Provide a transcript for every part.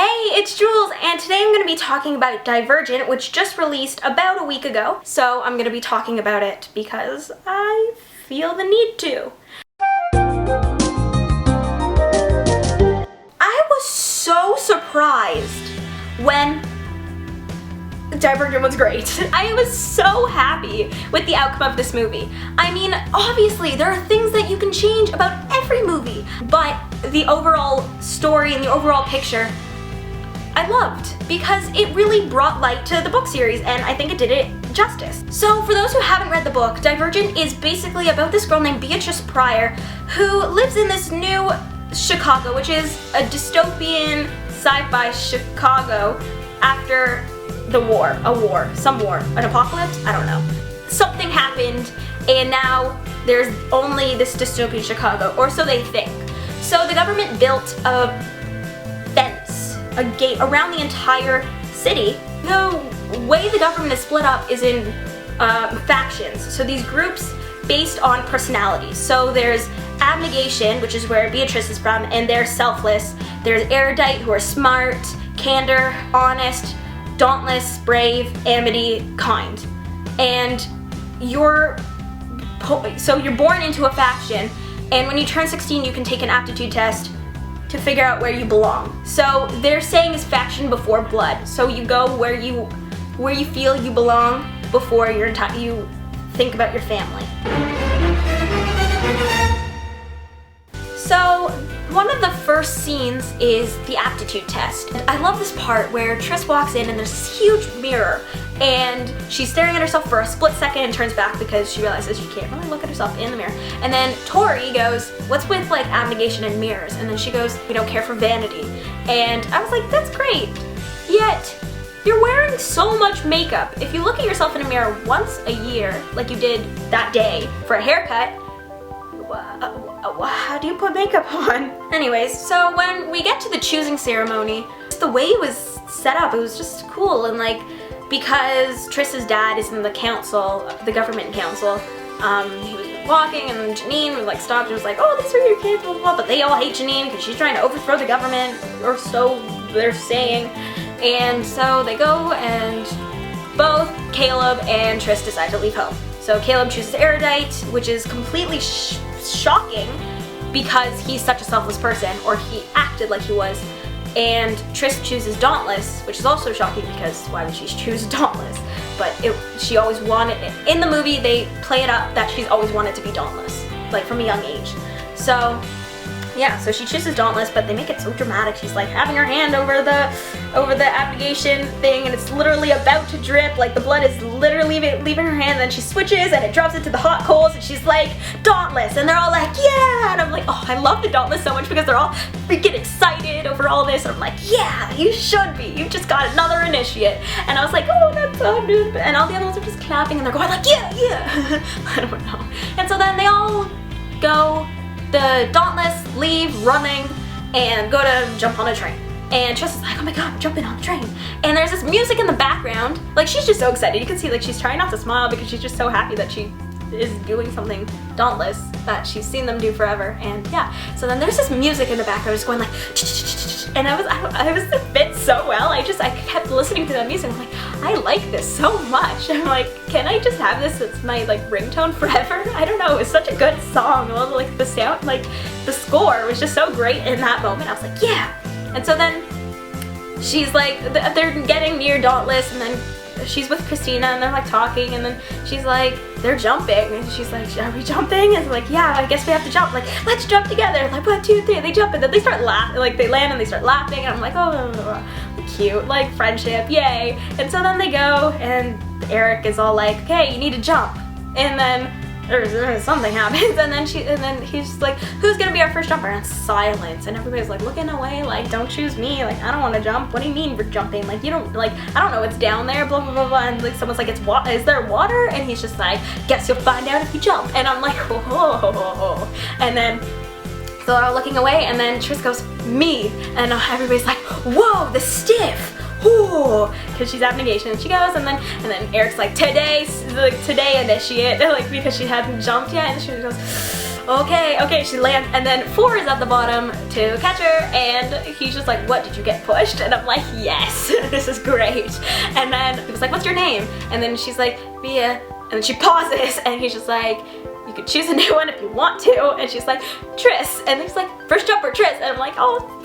Hey, it's Jules, and today I'm going to be talking about Divergent, which just released about a week ago. So I'm going to be talking about it because I feel the need to. I was so surprised when Divergent was great. I was so happy with the outcome of this movie. I mean, obviously, there are things that you can change about every movie, but the overall story and the overall picture I loved because it really brought light to the book series, and I think it did it justice. So for those who haven't read the book, Divergent is basically about this girl named Beatrice Pryor who lives in this new Chicago, which is a dystopian sci-fi Chicago after the war, some war, an apocalypse, I don't know. Something happened and now there's only this dystopian Chicago, or so they think. So the government built a fence, a gate around the entire city. The way the government is split up is in factions. So these groups based on personalities. So there's abnegation, which is where Beatrice is from, and they're selfless. There's erudite, who are smart, candor, honest, dauntless, brave, amity, kind. And you're born into a faction, and when you turn 16 you can take an aptitude test to figure out where you belong. So their saying is faction before blood. So you go where you feel you belong before you think about your family. So one of the first scenes is the aptitude test. And I love this part where Triss walks in and there's this huge mirror and she's staring at herself for a split second and turns back because she realizes she can't really look at herself in the mirror. And then Tori goes, what's with like abnegation and mirrors? And then she goes, we don't care for vanity. And I was like, that's great. Yet, you're wearing so much makeup. If you look at yourself in a mirror once a year, like you did that day for a haircut, how do you put makeup on? Anyways, so when we get to the choosing ceremony, the way it was set up, it was just cool. And like, because Triss's dad is in the council, the government council, he was walking and Janine was like stopped and was like, oh, these are your kids, blah, blah, blah. But they all hate Janine because she's trying to overthrow the government, or so they're saying. And so they go and both Caleb and Triss decide to leave home. So Caleb chooses erudite, which is completely shocking because he's such a selfless person, or he acted like he was. And Triss chooses dauntless, which is also shocking because why would she choose dauntless? But she always wanted, in the movie they play it up that she's always wanted to be dauntless, like from a young age. So yeah, so she chooses dauntless, but they make it so dramatic. She's like having her hand over the abnegation thing, and it's literally about to drip. Like the blood is literally leaving her hand, and then she switches and it drops into the hot coals, and she's like, dauntless, and they're all like, yeah, and I'm like, oh, I love the dauntless so much because they're all freaking excited over all this, and I'm like, yeah, you should be. You've just got another initiate. And I was like, oh, that's so good. And all the other ones are just clapping, and they're going like, yeah, yeah. I don't know. And so then they all go. The dauntless leave running and go to jump on a train. And Triss is like, oh my god, I'm jumping on the train. And there's this music in the background. Like, she's just so excited. You can see like she's trying not to smile because she's just so happy that she is doing something dauntless that she's seen them do forever. And yeah, so then there's this music in the background just going like, and I was fit so well. I kept listening to that music. I'm like, I like this so much. I'm like, can I just have this as my like ringtone forever? I don't know. It was such a good song. Like the sound, like the score was just so great in that moment. I was like, yeah. And so then she's like, they're getting near dauntless, and then she's with Christina and they're like talking, and then she's like, they're jumping, and she's like, are we jumping? And I'm like, yeah, I guess we have to jump. Like, let's jump together. Like 1, 2, 3. They jump, and then they start laughing. Like they land and they start laughing, and I'm like, oh, cute, like friendship, yay. And so then they go, and Eric is all like, okay, you need to jump. And then something happens, and then he's like, who's gonna be our first jumper? And silence, and everybody's like looking away, like, don't choose me, like, I don't want to jump. What do you mean we're jumping? Like, you don't, like, I don't know, it's down there, blah blah blah blah. And like someone's like, is there water? And he's just like, guess you'll find out if you jump. And I'm like, oh. And then so they're all looking away, and then Triss goes, me, and everybody's like, whoa, the stiff. Ooh, because she's abnegation, and she goes, and then Eric's like, today initiate, like, because she hadn't jumped yet, and she goes, okay, she lands, and then 4 is at the bottom to catch her, and he's just like, what, did you get pushed? And I'm like, yes, this is great. And then he was like, what's your name? And then she's like, Mia, and then she pauses, and he's just like, you could choose a new one if you want to, and she's like, Tris, and he's like, first jumper, Tris, and I'm like, oh,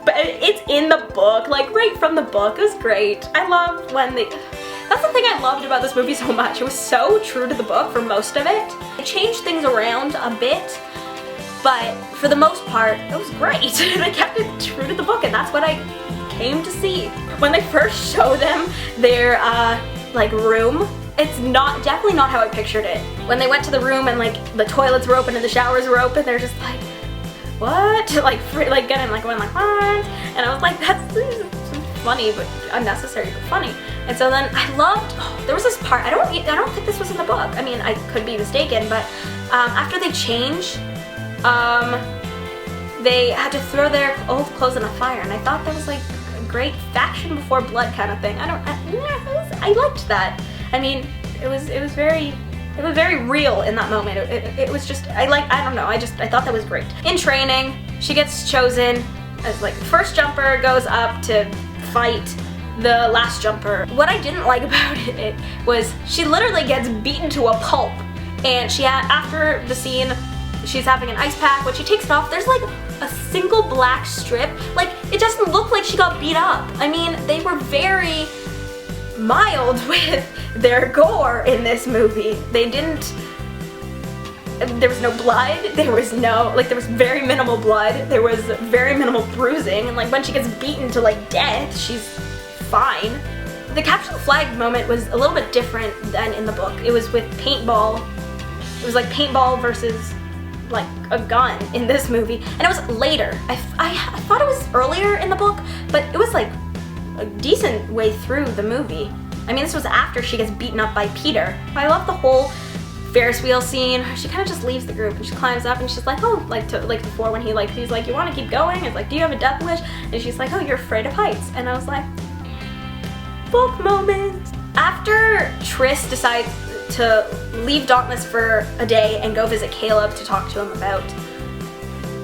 it's in the book, like right from the book. It was great. I loved when that's the thing I loved about this movie so much. It was so true to the book for most of it. It changed things around a bit, but for the most part, it was great. They kept it true to the book, and that's what I came to see. When they first show them their like room, it's definitely not how I pictured it. When they went to the room and like the toilets were open and the showers were open, they're just like, what? Like getting like, going like, what? And I was like, that's funny, but unnecessary, but funny. And so then I loved, there was this part, I don't think this was in the book. I mean, I could be mistaken, but after they change, they had to throw their old clothes in a fire, and I thought that was like a great faction before blood kind of thing. I liked that. I mean, it was very real in that moment. It was just, I don't know, I thought that was great. In training, she gets chosen as like the first jumper, goes up to fight the last jumper. What I didn't like about it was she literally gets beaten to a pulp, and after the scene, she's having an ice pack. When she takes it off, there's like a single black strip. Like, it doesn't look like she got beat up. I mean, they were very mild with their gore in this movie. There was no blood, there was very minimal blood, there was very minimal bruising, and like when she gets beaten to like death, she's fine. The capture the flag moment was a little bit different than in the book. It was with paintball. It was like paintball versus like a gun in this movie, and it was later. I thought it was earlier in the book, but it was like a decent way through the movie. I mean, this was after she gets beaten up by Peter. I love the whole Ferris wheel scene. She kind of just leaves the group and she climbs up and she's like, oh, like before when he's like, you want to keep going? It's like, do you have a death wish? And she's like, oh, you're afraid of heights. And I was like, book moment. After Tris decides to leave Dauntless for a day and go visit Caleb to talk to him about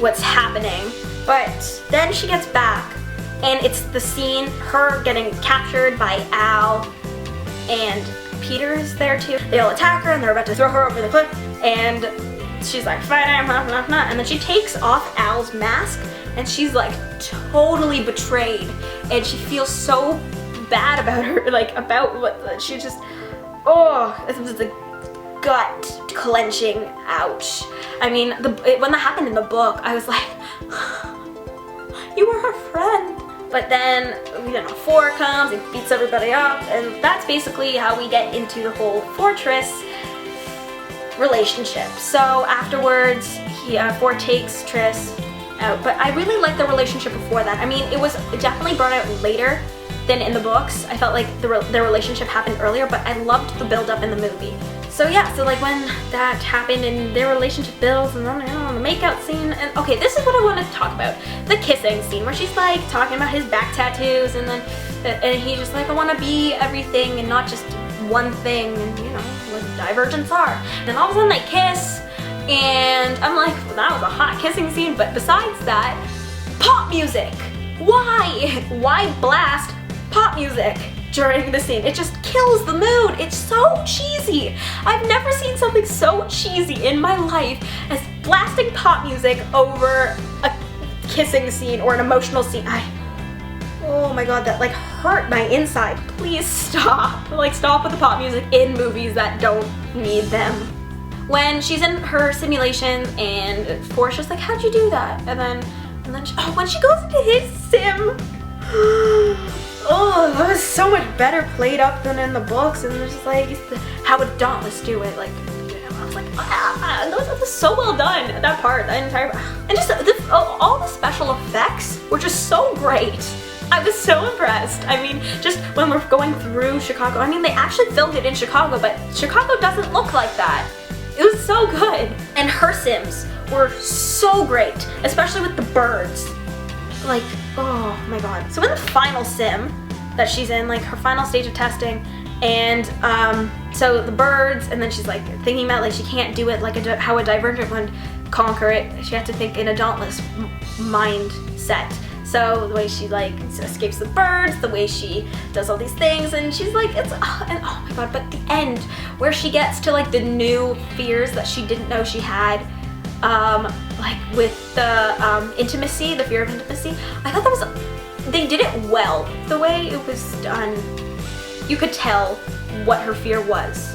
what's happening, but then she gets back and it's the scene, her getting captured by Al, and Peter's there too. They all attack her and they're about to throw her over the cliff, and she's like, fine, and then she takes off Al's mask and she's like totally betrayed, and she feels so bad about her, like about what she just, oh, it was a gut clenching ouch. I mean, when that happened in the book, I was like, you were her friend. But then, 4 comes and beats everybody up, and that's basically how we get into the whole Fortress relationship. So afterwards, 4 takes Tris out, but I really liked the relationship before that. I mean, it was definitely brought out later than in the books. I felt like their relationship happened earlier, but I loved the build-up in the movie. So yeah, so like when that happened and their relationship builds, and then the makeout scene, and okay, this is what I wanted to talk about. The kissing scene where she's like talking about his back tattoos, and then he's just like, I want to be everything and not just one thing, and what divergents are. And then all of a sudden they kiss, and I'm like, well, that was a hot kissing scene, but besides that, pop music. Why? Why blast pop music during the scene? It just kills the mood. It's so cheesy. I've never seen something so cheesy in my life as blasting pop music over a kissing scene or an emotional scene. Oh my god, that like hurt my inside. Please stop. Like, stop with the pop music in movies that don't need them. When she's in her simulation and Forrest's just like, how'd you do that? And then when she goes into his sim, oh, that was so much better played up than in the books, and it's just like, how would Dauntless do it? Like, I was like, that was so well done, that part, that entire, and just all the special effects were just so great. I was so impressed. I mean, just when we're going through Chicago, I mean, they actually filmed it in Chicago, but Chicago doesn't look like that. It was so good. And her sims were so great, especially with the birds. Like, oh my god. So in the final sim that she's in, like her final stage of testing, and so the birds, and then she's like thinking about like she can't do it like how a Divergent would conquer it. She had to think in a dauntless mindset. So the way she like escapes the birds, the way she does all these things, and she's like, and oh my god, but the end where she gets to like the new fears that she didn't know she had, like with the intimacy, the fear of intimacy, I thought that was, they did it well. The way it was done, you could tell what her fear was.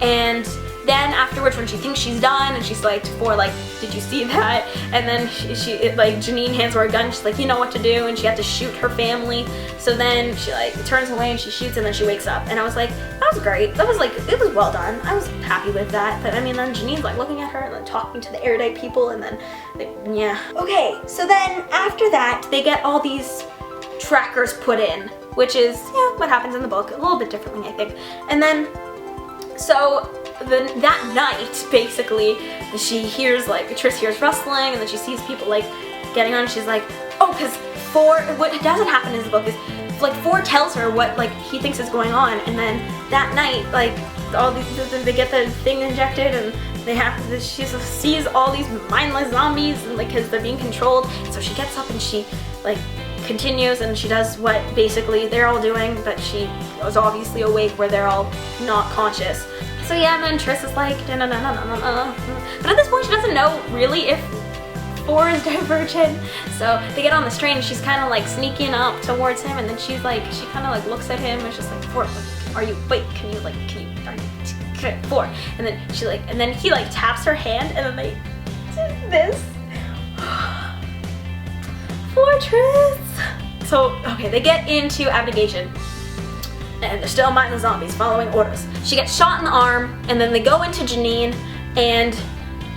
And then afterwards, when she thinks she's done, and she's like, did you see that? And then like, Janine hands her a gun, she's like, you know what to do, and she had to shoot her family. So then she like turns away and she shoots, and then she wakes up. And I was like, that was great. That was like, it was well done. I was happy with that. But I mean, then Janine's like looking at her and then talking to the erudite people, and then, yeah. Okay, so then after that, they get all these trackers put in, which is, yeah, what happens in the book, a little bit differently, I think. And then, so that night, basically, she hears like, Triss hears rustling, and then she sees people like getting on. She's like, oh, because what doesn't happen in the book is like Ford tells her what like he thinks is going on, and then that night, like all these, they get the thing injected, and they have she sees all these mindless zombies, and like because they're being controlled. So she gets up and she like continues, and she does what basically they're all doing, but she was obviously awake where they're all not conscious. So yeah, and then Triss is like, no. But at this point, she doesn't know really if Ford is Divergent. So they get on this train, and she's kind of like sneaking up towards him, and then she's like, she kind of like looks at him, and she's like, Ford, are you, wait, are you, Ford? And then she like, and then he like taps her hand, and then they do this. Fortress. So, okay, they get into abnegation, and they're still mindless zombies following orders. She gets shot in the arm, and then they go into Janine, and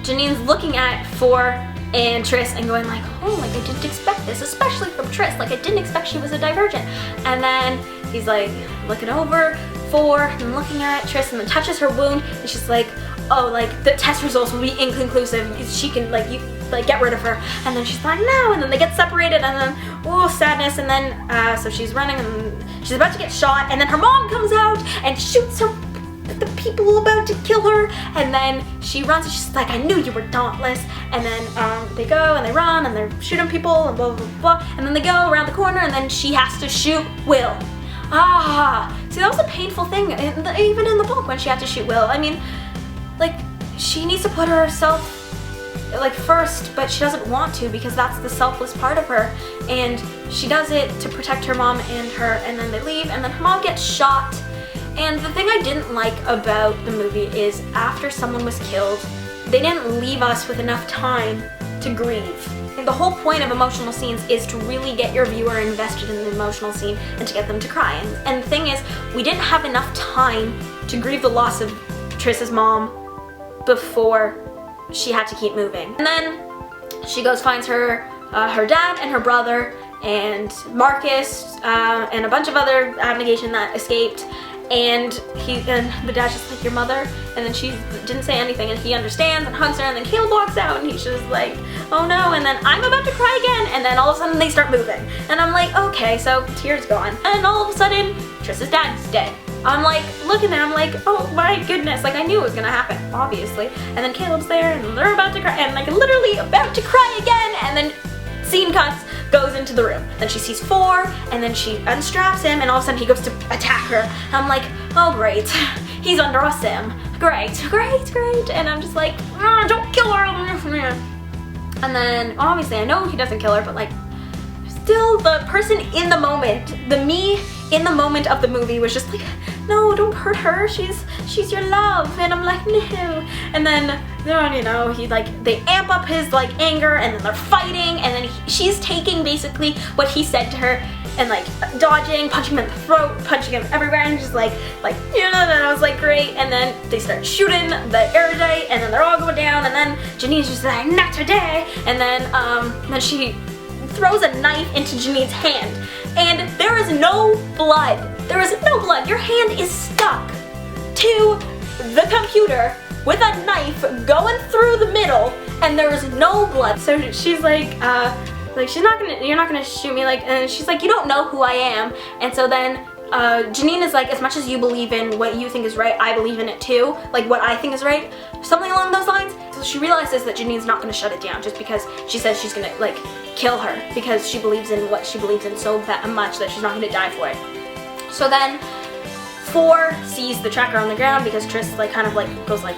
Janine's looking at Ford and Triss and going like, oh, like I didn't expect this, especially from Triss, like I didn't expect she was a Divergent. And then he's like looking over Ford and looking at Triss, and then touches her wound, and she's like, oh, like the test results will be inconclusive, she can like, you like get rid of her. And then she's like, no, and then they get separated, and then oh, sadness. And then so she's running, and she's about to get shot, and then her mom comes out and shoots her, the people about to kill her. And then she runs, and she's like, I knew you were dauntless. And then they go and they run, and they're shooting people, and blah blah blah. And then they go around the corner, and then she has to shoot Will. See, that was a painful thing, even in the book, when she had to shoot Will. I mean, like, she needs to put herself like first, but she doesn't want to, because that's the selfless part of her, and she does it to protect her mom and her, and then they leave, and then her mom gets shot. And the thing I didn't like about the movie is after someone was killed, they didn't leave us with enough time to grieve. And the whole point of emotional scenes is to really get your viewer invested in the emotional scene and to get them to cry. And the thing is, we didn't have enough time to grieve the loss of Triss's mom before she had to keep moving. And then she goes, finds her dad and her brother and Marcus and a bunch of other abnegation that escaped. And the dad's just like, your mother? And then she didn't say anything, and he understands and hugs her, and then Caleb walks out, and he's just like, oh no. And then I'm about to cry again, and then all of a sudden they start moving. And I'm like, okay, so tears gone. And all of a sudden, Triss's dad's dead. I'm like, looking there, I'm like, oh my goodness, like I knew it was gonna happen, obviously. And then Caleb's there, and they're about to cry, and like literally about to cry again, and then scene cuts, goes into the room. Then she sees Ford, and then she unstraps him, and all of a sudden he goes to attack her. And I'm like, oh great, he's under a sim. Great. And I'm just like, don't kill her. And then obviously I know he doesn't kill her, but like still the person in the moment, the me in the moment of the movie was just like, no, don't hurt her, she's your love. And I'm like, no. And then, you know, they amp up his like anger, and then they're fighting, and then she's taking basically what he said to her and like dodging, punching him in the throat, punching him everywhere, and just like, you know, and I was like, great. And then they start shooting the erudite, and then they're all going down, and then Janine's just like, not today. And then she throws a knife into Janine's hand, and there is no blood. There is no blood. Your hand is stuck to the computer with a knife going through the middle, and there is no blood. So she's like you're not gonna shoot me, like, and she's like, you don't know who I am. And so then Janine is like, as much as you believe in what you think is right, I believe in it too, like what I think is right, something along those lines. So she realizes that Janine's not going to shut it down just because she says she's going to like kill her because she believes in what she believes in so much that she's not going to die for it. So then 4 sees the tracker on the ground because Tris like kind of like goes like,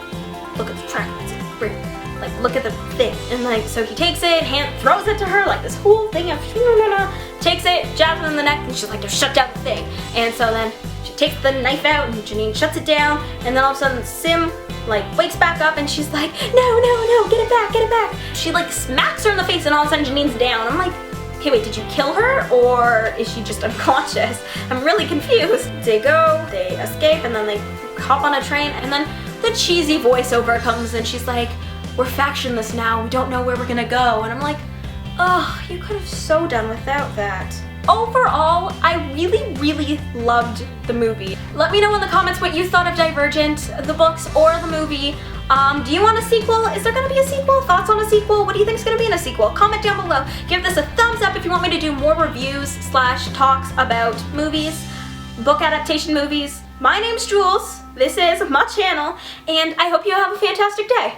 look at the tracker, like look at the thing, and like so he takes it, throws it to her like this whole thing of takes it, jabs it in the neck, and she's like, to shut down the thing. And so then she takes the knife out and Janine shuts it down, and then all of a sudden Sim like wakes back up and she's like, no, get it back. She like smacks her in the face and all of a sudden Janine's down. I'm like, okay, wait, did you kill her or is she just unconscious? I'm really confused. They go, they escape, and then they hop on a train, and then the cheesy voiceover comes and she's like, we're factionless now, we don't know where we're gonna go. And I'm like, oh, you could have so done without that. Overall, I really loved the movie. Let me know in the comments what you thought of Divergent, the books or the movie. Do you want a sequel? Is there gonna be a sequel? Thoughts on a sequel? What do you think is gonna be in a sequel? Comment down below. Give this a thumbs up if you want me to do more reviews / talks about movies, book adaptation movies. My name's Jules, this is my channel, and I hope you have a fantastic day.